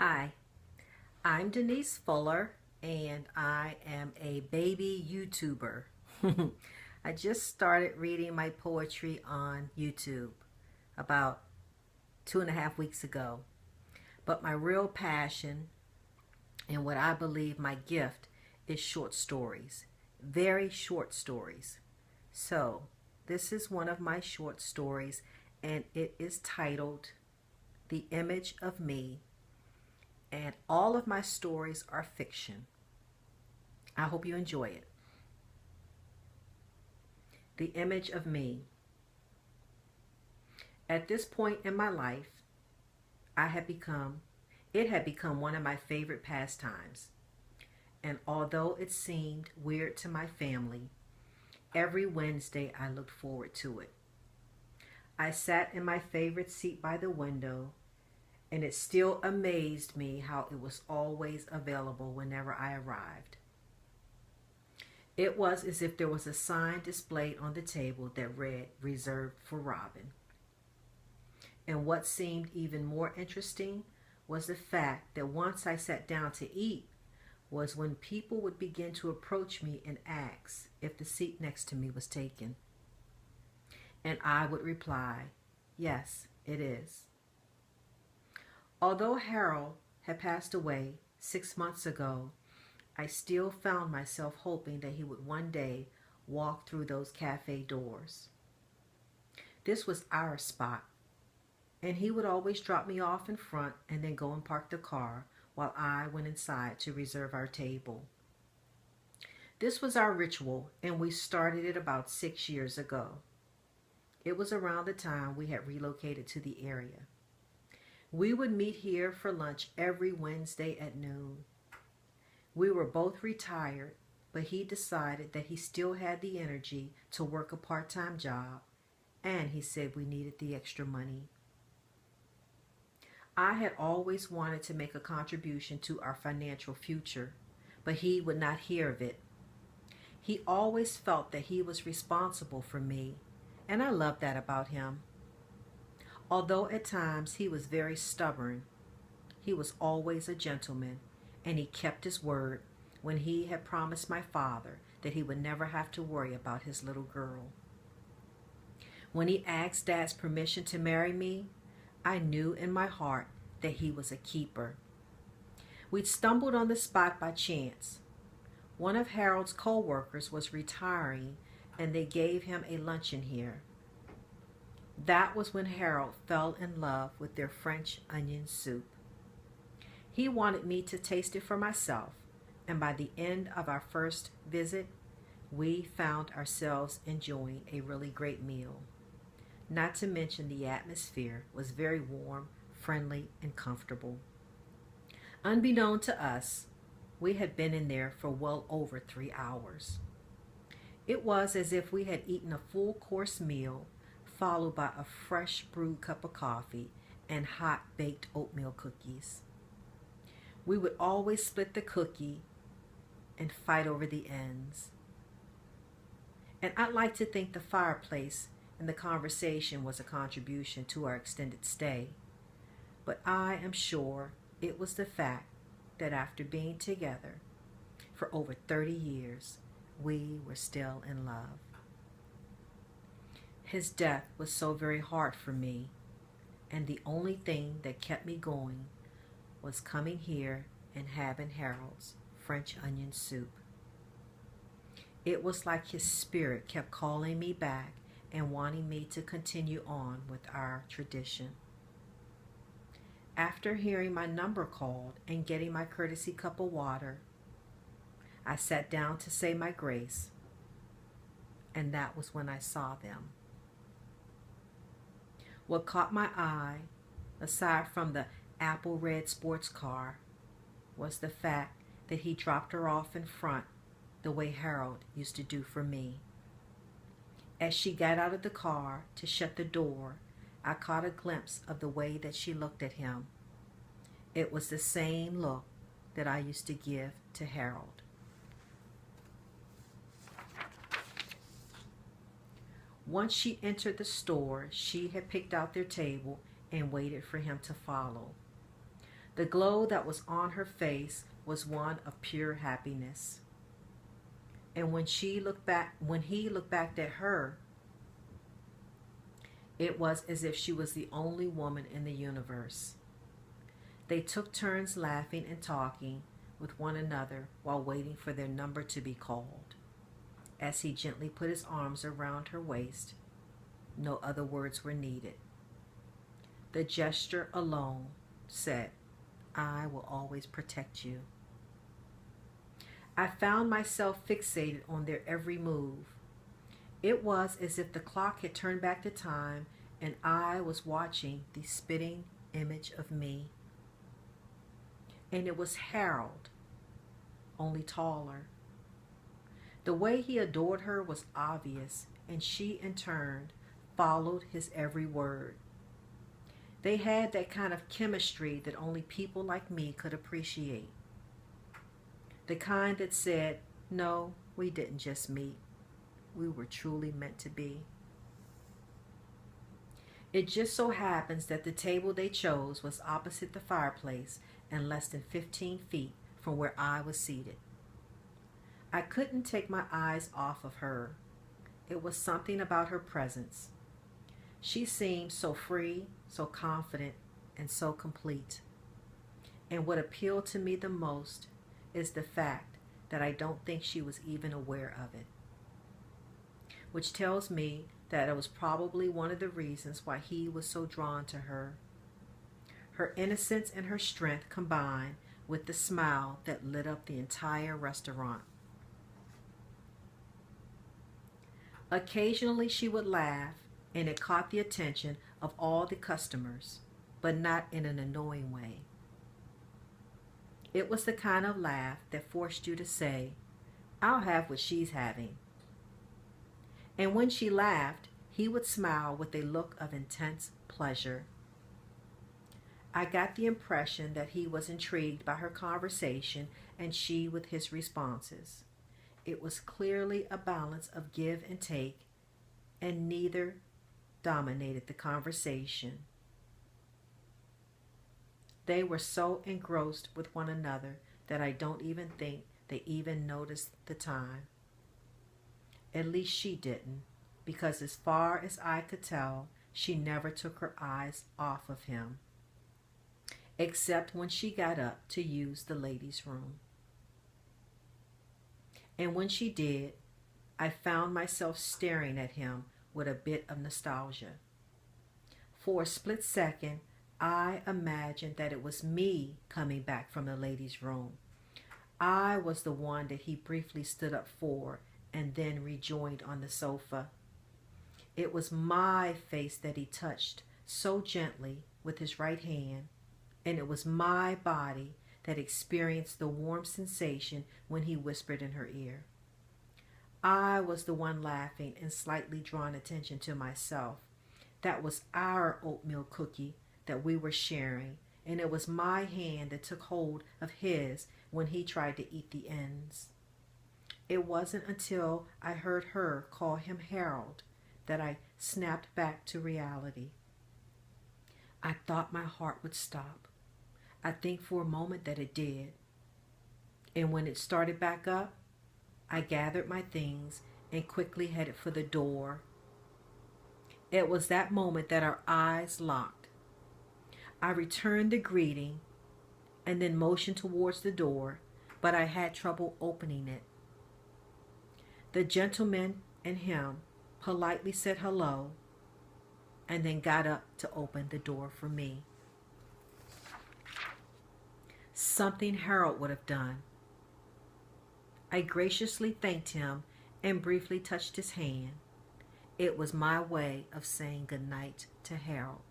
Hi, I'm Denise Fuller, and I am a baby YouTuber. I just started reading my poetry on YouTube about 2.5 weeks ago. But my real passion and what I believe my gift is short stories, very short stories. So, this is one of my short stories, and it is titled The Image of Me, and all of my stories are fiction. I hope you enjoy it. The image of me. At this point in my life, it had become one of my favorite pastimes. And although it seemed weird to my family, every Wednesday I looked forward to it. I sat in my favorite seat by the window, and it still amazed me how it was always available whenever I arrived. It was as if there was a sign displayed on the table that read, "Reserved for Robin." And what seemed even more interesting was the fact that once I sat down to eat was when people would begin to approach me and ask if the seat next to me was taken. And I would reply, "Yes, it is." Although Harold had passed away 6 months ago, I still found myself hoping that he would one day walk through those cafe doors. This was our spot, and he would always drop me off in front and then go and park the car while I went inside to reserve our table. This was our ritual, and we started it about 6 years ago. It was around the time we had relocated to the area. We would meet here for lunch every Wednesday at noon. We were both retired, but he decided that he still had the energy to work a part-time job, and he said we needed the extra money. I had always wanted to make a contribution to our financial future, but he would not hear of it. He always felt that he was responsible for me, and I loved that about him. Although at times he was very stubborn, he was always a gentleman, and he kept his word when he had promised my father that he would never have to worry about his little girl. When he asked Dad's permission to marry me, I knew in my heart that he was a keeper. We'd stumbled on the spot by chance. One of Harold's co-workers was retiring, and they gave him a luncheon here. That was when Harold fell in love with their French onion soup. He wanted me to taste it for myself, and by the end of our first visit, we found ourselves enjoying a really great meal. Not to mention the atmosphere was very warm, friendly, and comfortable. Unbeknown to us, we had been in there for well over 3 hours. It was as if we had eaten a full course meal followed by a fresh brewed cup of coffee and hot baked oatmeal cookies. We would always split the cookie and fight over the ends. And I'd like to think the fireplace and the conversation was a contribution to our extended stay. But I am sure it was the fact that after being together for over 30 years, we were still in love. His death was so very hard for me, and the only thing that kept me going was coming here and having Harold's French onion soup. It was like his spirit kept calling me back and wanting me to continue on with our tradition. After hearing my number called and getting my courtesy cup of water, I sat down to say my grace, and that was when I saw them. What caught my eye, aside from the apple red sports car, was the fact that he dropped her off in front the way Harold used to do for me. As she got out of the car to shut the door, I caught a glimpse of the way that she looked at him. It was the same look that I used to give to Harold. Once she entered the store, she had picked out their table and waited for him to follow. The glow that was on her face was one of pure happiness. And when he looked back at her, it was as if she was the only woman in the universe. They took turns laughing and talking with one another while waiting for their number to be called. As he gently put his arms around her waist, no other words were needed. The gesture alone said, "I will always protect you." I found myself fixated on their every move. It was as if the clock had turned back the time and I was watching the spitting image of me. And it was Harold, only taller. The way he adored her was obvious, and she, in turn, followed his every word. They had that kind of chemistry that only people like me could appreciate. The kind that said, "No, we didn't just meet. We were truly meant to be." It just so happens that the table they chose was opposite the fireplace and less than 15 feet from where I was seated. I couldn't take my eyes off of her. It was something about her presence. She seemed so free, so confident, and so complete. And what appealed to me the most is the fact that I don't think she was even aware of it. Which tells me that it was probably one of the reasons why he was so drawn to her. Her innocence and her strength combined with the smile that lit up the entire restaurant. Occasionally she would laugh, and it caught the attention of all the customers, but not in an annoying way. It was the kind of laugh that forced you to say, "I'll have what she's having." And when she laughed, he would smile with a look of intense pleasure. I got the impression that he was intrigued by her conversation and she with his responses. It was clearly a balance of give and take, and neither dominated the conversation. They were so engrossed with one another that I don't even think they even noticed the time. At least she didn't, because as far as I could tell, she never took her eyes off of him, except when she got up to use the ladies' room. And when she did, I found myself staring at him with a bit of nostalgia. For a split second, I imagined that it was me coming back from the ladies' room. I was the one that he briefly stood up for and then rejoined on the sofa. It was my face that he touched so gently with his right hand, and it was my body that experienced the warm sensation when he whispered in her ear. I was the one laughing and slightly drawing attention to myself. That was our oatmeal cookie that we were sharing, and it was my hand that took hold of his when he tried to eat the ends. It wasn't until I heard her call him Harold that I snapped back to reality. I thought my heart would stop. I think for a moment that it did. And when it started back up, I gathered my things and quickly headed for the door. It was that moment that our eyes locked. I returned the greeting and then motioned towards the door, but I had trouble opening it. The gentleman and him politely said hello and then got up to open the door for me. Something Harold would have done. I graciously thanked him and briefly touched his hand. It was my way of saying good night to Harold.